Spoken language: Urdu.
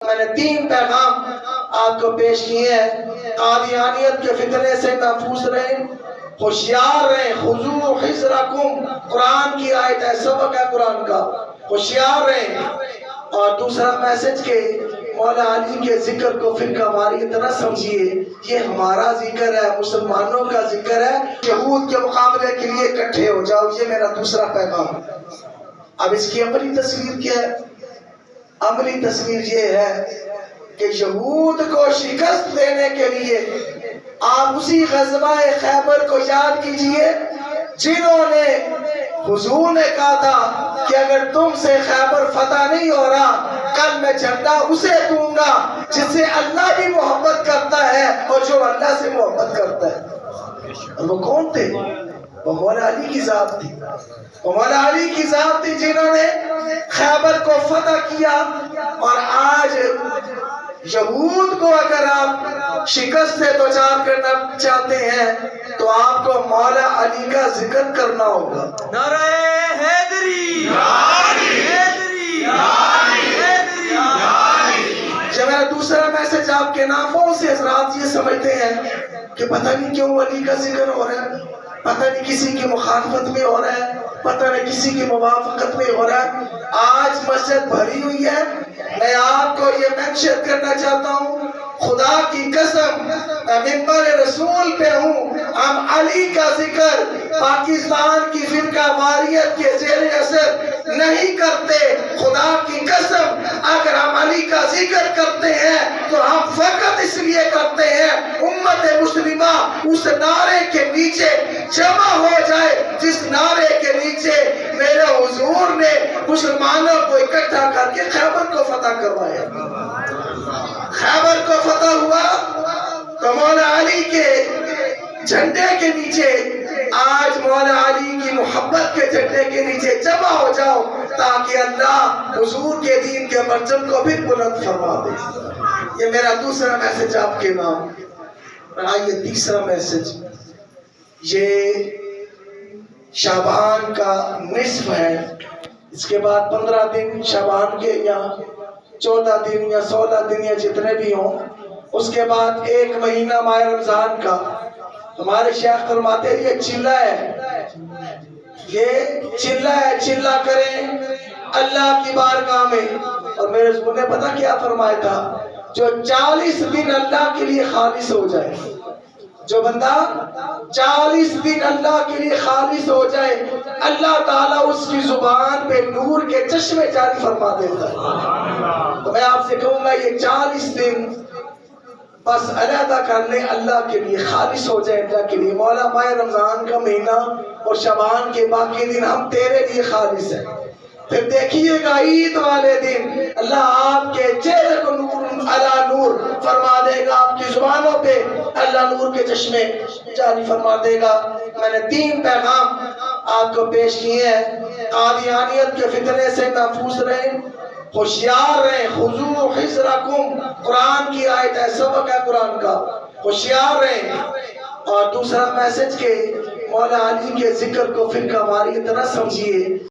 میں نے 3 پیغام آپ کو پیش کیے ہیں۔ قادیانیت کے فتنے سے محفوظ رہیں، ہوشیار رہیں، خذو حذرکم، قرآن کی آیت ہے، سبق ہے قرآن کا، ہوشیار رہیں۔ اور دوسرا میسج کہ مولا علی کے ذکر کو فرقہ واریت نہ سمجھیے، یہ ہمارا ذکر ہے، مسلمانوں کا ذکر ہے، یہود کے مقابلے کے لیے اکٹھے ہو جاؤ، یہ میرا دوسرا پیغام ہے۔ اب اس کی عملی تصویر کیا ہے؟ عملی تصویر یہ ہے کہ یہود کو شکست دینے کے لیے آپ اسی غزوہ خیبر کو یاد کیجئے جنہوں نے حضور نے کہا تھا کہ اگر تم سے خیبر فتح نہیں ہو رہا، کل میں جھنڈا اسے دوں گا جس سے اللہ بھی محبت کرتا ہے اور جو اللہ سے محبت کرتا ہے۔ اور وہ کون تھے؟ وہ مولا علی کی ذات تھی، وہ مولا علی کی ذات تھی جنہوں نے خیبر کو فتح کیا۔ اور آج یہود کو اگر آپ شکست سے دوچار کرنا چاہتے ہیں تو آپ کو مولا علی کا ذکر کرنا ہوگا۔ نعرہ حیدری، حیدری، جب میرا دوسرا میسج آپ کے ناموں سے حضرات یہ سمجھتے ہیں کہ پتہ نہیں کیوں علی کا ذکر ہو رہا ہے، پتہ نہیں کسی کی مخالفت میں ہو رہا ہے، پتہ نہیں کسی کی موافقت میں ہو رہا ہے۔ آج مسجد بھری ہوئی ہے، میں آپ کو یہ مینشن کرنا چاہتا ہوں، خدا کی قسم میں منبر رسول پہ ہوں، ہم علی کا ذکر پاکستان کی فرقہ واریت کے زیر اثر نہیں کرتے۔ خدا کی قسم اگر ہم علی کا ذکر کرتے ہیں تو ہم فقط اس لیے کرتے ہیں امت مسلمہ اس نعرے کے نیچے جمع ہو جائے جس نعرے کے نیچے میرے حضور نے مسلمانوں کو اکٹھا کر کے خیبر کو فتح کروایا۔ خیبر کو فتح ہوا تو مولا علی کے جھنڈے کے نیچے، آج مولا علی کی محبت کے جھنڈے کے نیچے جمع ہو جاؤ تاکہ اللہ حضور کے دین کے پرچم کو بھی بلند فرما دے۔ یہ میرا دوسرا میسج آپ کے نام۔ آئیے تیسرا میسج، یہ شعبان کا نصف ہے، اس کے بعد 15 دن شعبان کے یا 14 دن یا 16 دن یا جتنے بھی ہوں، اس کے بعد 1 مہینہ ماہ رمضان کا۔ ہمارے شیخ فرماتے ہیں یہ چلہ ہے، یہ چلہ ہے، چلہ کریں اللہ کی بارگاہ میں۔ اور میرے حضور نے پتہ کیا فرمایا تھا؟ جو 40 دن اللہ کے لیے خالص ہو جائے، جو بندہ 40 دن اللہ کے لیے خالص ہو جائے، اللہ تعالیٰ اس کی زبان پہ نور کے چشمے جاری فرما دیتا ہے۔ تو میں آپ سے کہوں گا یہ 40 دن بس علیحدہ کر لیں اللہ کے لیے، خالص ہو جائے اللہ کے لیے۔ مولا ماہ رمضان کا مہینہ اور شعبان کے باقی دن ہم تیرے لیے خالص ہیں۔ پھر دیکھیے گا عید والے دن اللہ آپ کے چہرے کو نور علی نور فرما دے گا، آپ کی زبانوں پہ اللہ نور کے چشمے جاری فرما دے گا۔ میں نے 3 پیغام آپ کو پیش کیے ہیں۔ قادیانیت کے فتنے سے محفوظ رہیں، ہوشیار رہیں، خذو حذرکم، قرآن کی آیت ہے، سبق ہے قرآن کا، ہوشیار رہیں۔ اور دوسرا میسج کہ مولا علی کے ذکر کو فرقہ واریت نہ سمجھیے،